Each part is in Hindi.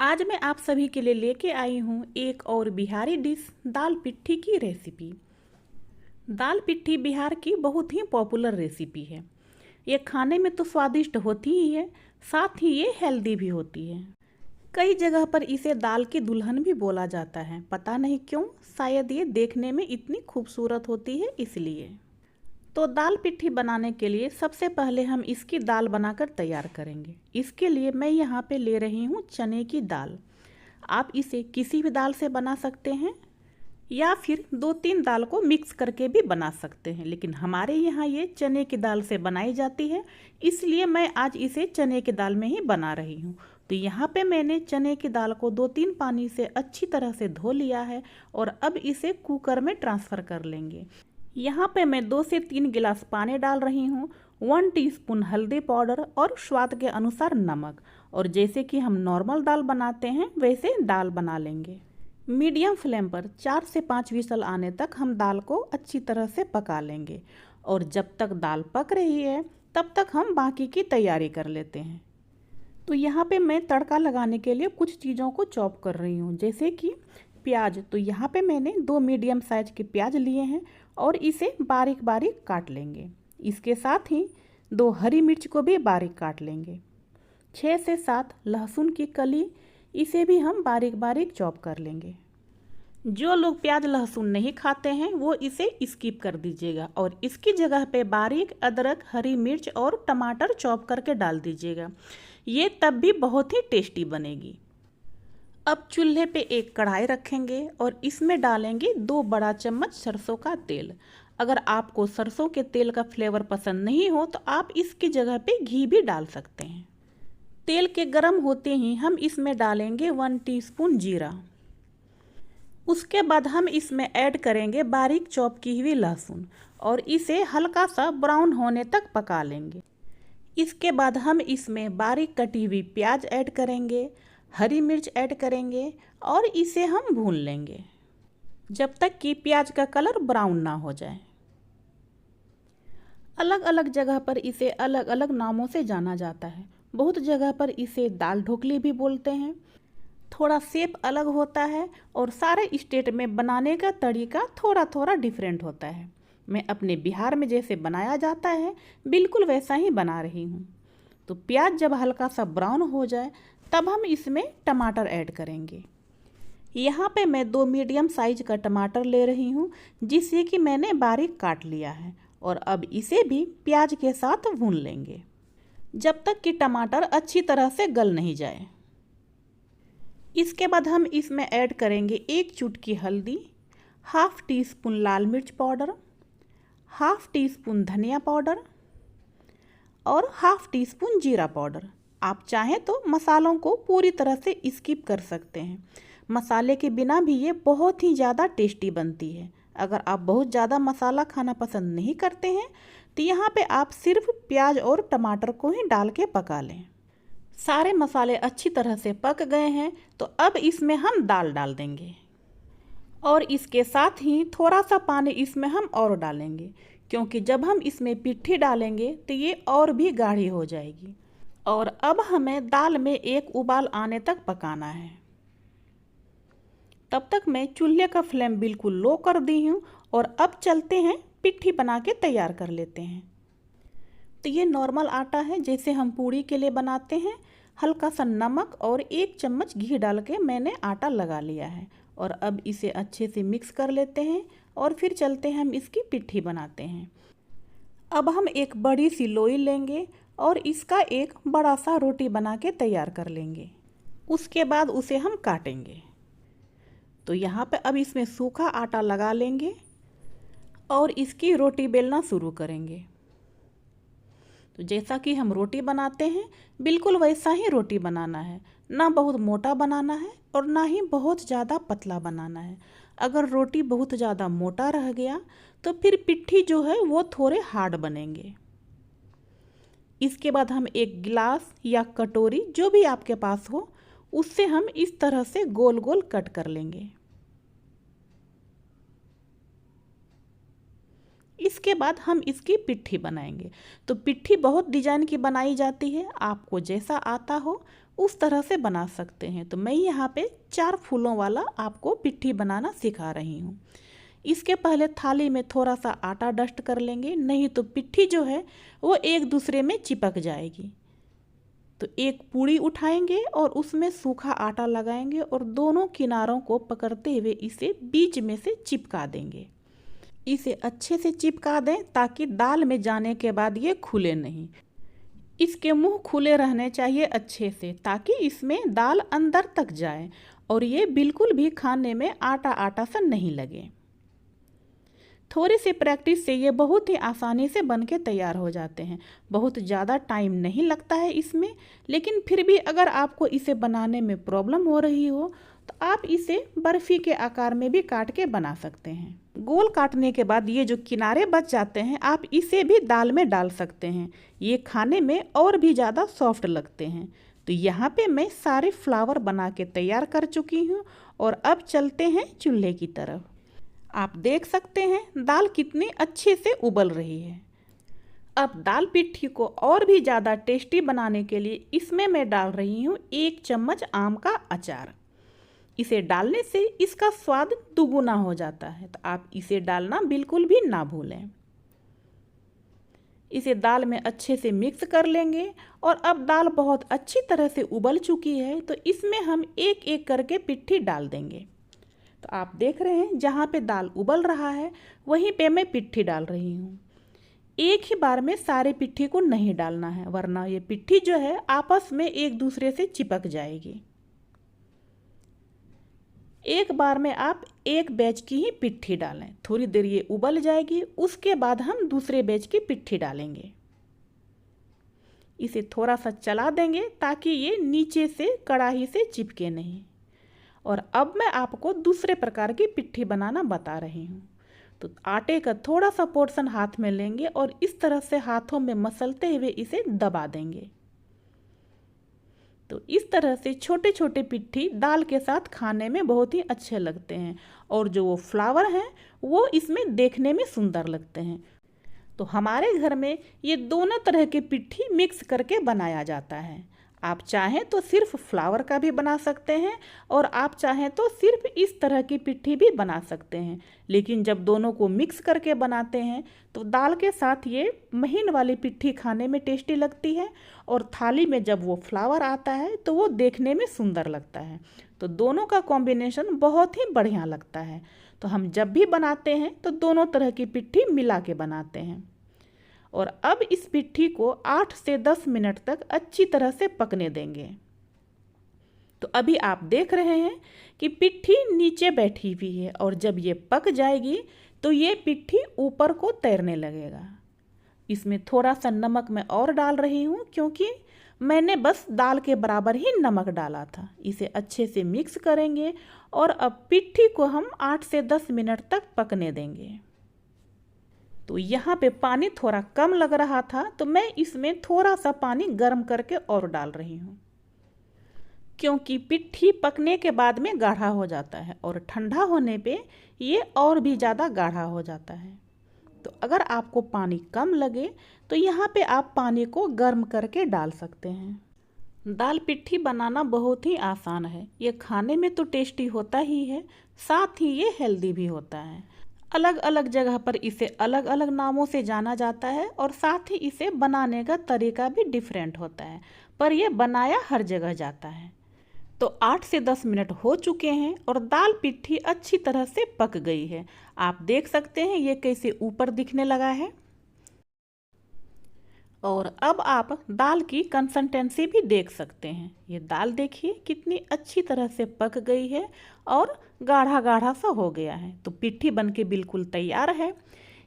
आज मैं आप सभी के लिए लेके आई हूँ एक और बिहारी डिश दाल पिट्ठी की रेसिपी। दाल पिट्ठी बिहार की बहुत ही पॉपुलर रेसिपी है। ये खाने में तो स्वादिष्ट होती ही है, साथ ही ये हेल्दी भी होती है। कई जगह पर इसे दाल की दुल्हन भी बोला जाता है, पता नहीं क्यों, शायद ये देखने में इतनी खूबसूरत होती है इसलिए। तो दाल पिट्ठी बनाने के लिए सबसे पहले हम इसकी दाल बनाकर तैयार करेंगे। इसके लिए मैं यहाँ पे ले रही हूँ चने की दाल। आप इसे किसी भी दाल से बना सकते हैं या फिर 2-3 दाल को मिक्स करके भी बना सकते हैं, लेकिन हमारे यहाँ ये चने की दाल से बनाई जाती है, इसलिए मैं आज इसे चने की दाल में ही बना रही हूँ। तो यहाँ पे मैंने चने की दाल को 2-3 पानी से अच्छी तरह से धो लिया है और अब इसे कुकर में ट्रांसफ़र कर लेंगे। यहाँ पे मैं 2 से 3 गिलास पानी डाल रही हूँ, 1 टीस्पून हल्दी पाउडर और स्वाद के अनुसार नमक। और जैसे कि हम नॉर्मल दाल बनाते हैं वैसे दाल बना लेंगे। मीडियम फ्लेम पर 4 से 5 विसल आने तक हम दाल को अच्छी तरह से पका लेंगे और जब तक दाल पक रही है तब तक हम बाकी की तैयारी कर लेते हैं। तो यहाँ पे मैं तड़का लगाने के लिए कुछ चीज़ों को चॉप कर रही हूँ, जैसे कि प्याज। तो यहाँ पे मैंने 2 मीडियम साइज के प्याज लिए हैं और इसे बारीक बारीक काट लेंगे। इसके साथ ही 2 हरी मिर्च को भी बारीक काट लेंगे। 6 से 7 लहसुन की कली, इसे भी हम बारीक बारीक चॉप कर लेंगे। जो लोग प्याज लहसुन नहीं खाते हैं वो इसे स्किप कर दीजिएगा और इसकी जगह पे बारीक अदरक, हरी मिर्च और टमाटर चॉप करके डाल दीजिएगा। ये तब भी बहुत ही टेस्टी बनेगी। अब चूल्हे पे एक कढ़ाई रखेंगे और इसमें डालेंगे 2 बड़ा चम्मच सरसों का तेल। अगर आपको सरसों के तेल का फ्लेवर पसंद नहीं हो तो आप इसकी जगह पे घी भी डाल सकते हैं। तेल के गर्म होते ही हम इसमें डालेंगे 1 टीस्पून जीरा। उसके बाद हम इसमें ऐड करेंगे बारीक चॉप की हुई लहसुन और इसे हल्का सा ब्राउन होने तक पका लेंगे। इसके बाद हम इसमें बारीक कटी हुई प्याज ऐड करेंगे, हरी मिर्च ऐड करेंगे और इसे हम भून लेंगे जब तक कि प्याज का कलर ब्राउन ना हो जाए। अलग अलग जगह पर इसे अलग अलग नामों से जाना जाता है। बहुत जगह पर इसे दाल ढोकली भी बोलते हैं। थोड़ा शेप अलग होता है और सारे स्टेट में बनाने का तरीका थोड़ा थोड़ा डिफरेंट होता है। मैं अपने बिहार में जैसे बनाया जाता है बिल्कुल वैसा ही बना रही हूँ। तो प्याज जब हल्का सा ब्राउन हो जाए तब हम इसमें टमाटर ऐड करेंगे। यहाँ पे मैं 2 मीडियम साइज का टमाटर ले रही हूँ, जिसे कि मैंने बारीक काट लिया है और अब इसे भी प्याज के साथ भून लेंगे जब तक कि टमाटर अच्छी तरह से गल नहीं जाए। इसके बाद हम इसमें ऐड करेंगे 1 चुटकी हल्दी, हाफ टी स्पून लाल मिर्च पाउडर, हाफ टी स्पून धनिया पाउडर और हाफ टी स्पून जीरा पाउडर। आप चाहें तो मसालों को पूरी तरह से स्किप कर सकते हैं। मसाले के बिना भी ये बहुत ही ज़्यादा टेस्टी बनती है। अगर आप बहुत ज़्यादा मसाला खाना पसंद नहीं करते हैं तो यहाँ पे आप सिर्फ प्याज और टमाटर को ही डाल के पका लें। सारे मसाले अच्छी तरह से पक गए हैं तो अब इसमें हम दाल डाल देंगे और इसके साथ ही थोड़ा सा पानी इसमें हम और डालेंगे, क्योंकि जब हम इसमें पिट्ठी डालेंगे तो ये और भी गाढ़ी हो जाएगी। और अब हमें दाल में एक उबाल आने तक पकाना है। तब तक मैं चूल्हे का फ्लेम बिल्कुल लो कर दी हूँ और अब चलते हैं पिट्ठी बना के तैयार कर लेते हैं। तो ये नॉर्मल आटा है जैसे हम पूड़ी के लिए बनाते हैं। हल्का सा नमक और 1 चम्मच घी डाल के मैंने आटा लगा लिया है और अब इसे अच्छे से मिक्स कर लेते हैं और फिर चलते हैं हम इसकी पिट्ठी बनाते हैं। अब हम एक बड़ी सी लोई लेंगे और इसका एक बड़ा सा रोटी बना के तैयार कर लेंगे। उसके बाद उसे हम काटेंगे। तो यहाँ पे अब इसमें सूखा आटा लगा लेंगे और इसकी रोटी बेलना शुरू करेंगे। तो जैसा कि हम रोटी बनाते हैं बिल्कुल वैसा ही रोटी बनाना है, ना बहुत मोटा बनाना है और ना ही बहुत ज़्यादा पतला बनाना है। अगर रोटी बहुत ज़्यादा मोटा रह गया तो फिर पिट्ठी जो है वो थोड़े हार्ड बनेंगे। इसके बाद हम एक गिलास या कटोरी जो भी आपके पास हो उससे हम इस तरह से गोल गोल कट कर लेंगे। इसके बाद हम इसकी पिट्ठी बनाएंगे। तो पिट्ठी बहुत डिजाइन की बनाई जाती है, आपको जैसा आता हो उस तरह से बना सकते हैं। तो मैं यहाँ पे 4 फूलों वाला आपको पिट्ठी बनाना सिखा रही हूँ। इसके पहले थाली में थोड़ा सा आटा डस्ट कर लेंगे, नहीं तो पिट्ठी जो है वो एक दूसरे में चिपक जाएगी। तो एक पूड़ी उठाएंगे और उसमें सूखा आटा लगाएंगे और दोनों किनारों को पकड़ते हुए इसे बीच में से चिपका देंगे। इसे अच्छे से चिपका दें ताकि दाल में जाने के बाद ये खुले नहीं। इसके मुंह खुले रहने चाहिए अच्छे से, ताकि इसमें दाल अंदर तक जाए और ये बिल्कुल भी खाने में आटा आटा सा नहीं लगे। थोड़ी सी प्रैक्टिस से ये बहुत ही आसानी से बन के तैयार हो जाते हैं। बहुत ज़्यादा टाइम नहीं लगता है इसमें, लेकिन फिर भी अगर आपको इसे बनाने में प्रॉब्लम हो रही हो तो आप इसे बर्फ़ी के आकार में भी काट के बना सकते हैं। गोल काटने के बाद ये जो किनारे बच जाते हैं आप इसे भी दाल में डाल सकते हैं। ये खाने में और भी ज़्यादा सॉफ्ट लगते हैं। तो यहाँ पे मैं सारे फ्लावर बना के तैयार कर चुकी हूँ और अब चलते हैं चूल्हे की तरफ। आप देख सकते हैं दाल कितनी अच्छे से उबल रही है। अब दाल पिट्ठी को और भी ज़्यादा टेस्टी बनाने के लिए इसमें मैं डाल रही हूँ 1 चम्मच आम का अचार। इसे डालने से इसका स्वाद दुगुना हो जाता है, तो आप इसे डालना बिल्कुल भी ना भूलें। इसे दाल में अच्छे से मिक्स कर लेंगे और अब दाल बहुत अच्छी तरह से उबल चुकी है, तो इसमें हम एक एक करके पिट्ठी डाल देंगे। तो आप देख रहे हैं जहाँ पे दाल उबल रहा है वहीं पे मैं पिट्ठी डाल रही हूँ। एक ही बार में सारे पिट्ठी को नहीं डालना है, वरना ये पिट्ठी जो है आपस में एक दूसरे से चिपक जाएगी। एक बार में आप एक बैच की ही पिट्ठी डालें। थोड़ी देर ये उबल जाएगी, उसके बाद हम दूसरे बैच की पिट्ठी डालेंगे। इसे थोड़ा सा चला देंगे ताकि ये नीचे से कढ़ाई से चिपके नहीं। और अब मैं आपको दूसरे प्रकार की पिट्ठी बनाना बता रही हूँ। तो आटे का थोड़ा सा पोर्शन हाथ में लेंगे और इस तरह से हाथों में मसलते हुए इसे दबा देंगे। तो इस तरह से छोटे छोटे पिट्ठी दाल के साथ खाने में बहुत ही अच्छे लगते हैं और जो वो फ्लावर हैं वो इसमें देखने में सुंदर लगते हैं। तो हमारे घर में ये दोनों तरह के पिट्ठी मिक्स करके बनाया जाता है। आप चाहें तो सिर्फ फ्लावर का भी बना सकते हैं और आप चाहें तो सिर्फ इस तरह की पिट्ठी भी बना सकते हैं। लेकिन जब दोनों को मिक्स करके बनाते हैं तो दाल के साथ ये महीन वाली पिट्ठी खाने में टेस्टी लगती है और थाली में जब वो फ्लावर आता है तो वो देखने में सुंदर लगता है। तो दोनों का कॉम्बिनेशन बहुत ही बढ़िया लगता है। तो हम जब भी बनाते हैं तो दोनों तरह की पिट्ठी मिला के बनाते हैं। और अब इस पिट्ठी को 8 से 10 मिनट तक अच्छी तरह से पकने देंगे। तो अभी आप देख रहे हैं कि पिट्ठी नीचे बैठी हुई है और जब ये पक जाएगी तो ये पिट्ठी ऊपर को तैरने लगेगा। इसमें थोड़ा सा नमक मैं और डाल रही हूँ क्योंकि मैंने बस दाल के बराबर ही नमक डाला था। इसे अच्छे से मिक्स करेंगे और अब पिट्ठी को हम 8 से 10 मिनट तक पकने देंगे। तो यहाँ पे पानी थोड़ा कम लग रहा था तो मैं इसमें थोड़ा सा पानी गर्म करके और डाल रही हूँ, क्योंकि पिट्ठी पकने के बाद में गाढ़ा हो जाता है और ठंडा होने पे ये और भी ज़्यादा गाढ़ा हो जाता है। तो अगर आपको पानी कम लगे तो यहाँ पे आप पानी को गर्म करके डाल सकते हैं। दाल पिट्ठी बनाना बहुत ही आसान है। ये खाने में तो टेस्टी होता ही है, साथ ही ये हेल्दी भी होता है। अलग अलग जगह पर इसे अलग अलग नामों से जाना जाता है और साथ ही इसे बनाने का तरीका भी डिफरेंट होता है, पर यह बनाया हर जगह जाता है। तो 8 से 10 मिनट हो चुके हैं और दाल पिट्ठी अच्छी तरह से पक गई है। आप देख सकते हैं ये कैसे ऊपर दिखने लगा है। और अब आप दाल की कंसिस्टेंसी भी देख सकते हैं। ये दाल देखिए कितनी अच्छी तरह से पक गई है और गाढ़ा गाढ़ा सा हो गया है। तो पिट्ठी बनके बिल्कुल तैयार है।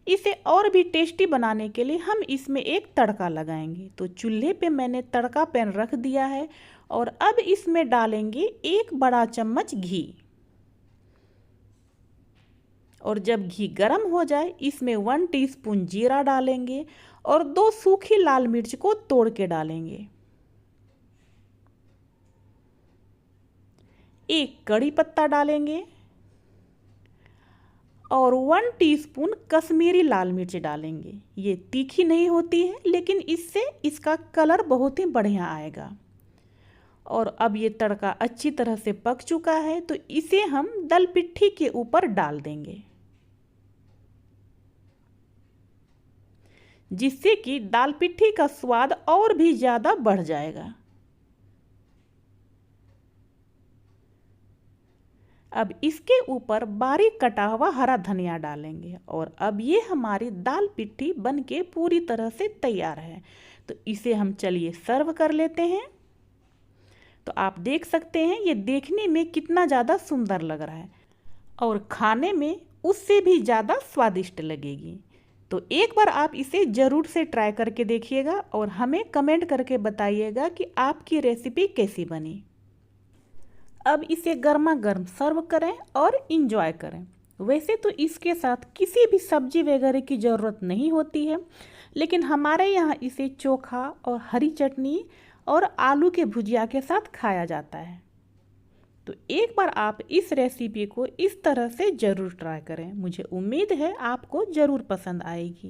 इसे और भी टेस्टी बनाने के लिए हम इसमें एक तड़का लगाएंगे। तो चूल्हे पे मैंने तड़का पैन रख दिया है और अब इसमें डालेंगे 1 बड़ा चम्मच घी। और जब घी गर्म हो जाए इसमें 1 टीस्पून जीरा डालेंगे और 2 सूखी लाल मिर्च को तोड़ के डालेंगे। 1 कड़ी पत्ता डालेंगे और 1 टीस्पून कश्मीरी लाल मिर्च डालेंगे। ये तीखी नहीं होती है लेकिन इससे इसका कलर बहुत ही बढ़िया आएगा। और अब ये तड़का अच्छी तरह से पक चुका है, तो इसे हम दल पिट्ठी के ऊपर डाल देंगे, जिससे कि दाल पिट्ठी का स्वाद और भी ज़्यादा बढ़ जाएगा। अब इसके ऊपर बारीक कटा हुआ हरा धनिया डालेंगे और अब ये हमारी दाल पिट्ठी बनके पूरी तरह से तैयार है। तो इसे हम चलिए सर्व कर लेते हैं। तो आप देख सकते हैं ये देखने में कितना ज़्यादा सुंदर लग रहा है और खाने में उससे भी ज़्यादा स्वादिष्ट लगेगी। तो एक बार आप इसे ज़रूर से ट्राई करके देखिएगा और हमें कमेंट करके बताइएगा कि आपकी रेसिपी कैसी बनी। अब इसे गर्मा गर्म सर्व करें और इंजॉय करें। वैसे तो इसके साथ किसी भी सब्जी वगैरह की ज़रूरत नहीं होती है, लेकिन हमारे यहाँ इसे चोखा और हरी चटनी और आलू के भुजिया के साथ खाया जाता है। तो एक बार आप इस रेसिपी को इस तरह से ज़रूर ट्राई करें। मुझे उम्मीद है आपको ज़रूर पसंद आएगी।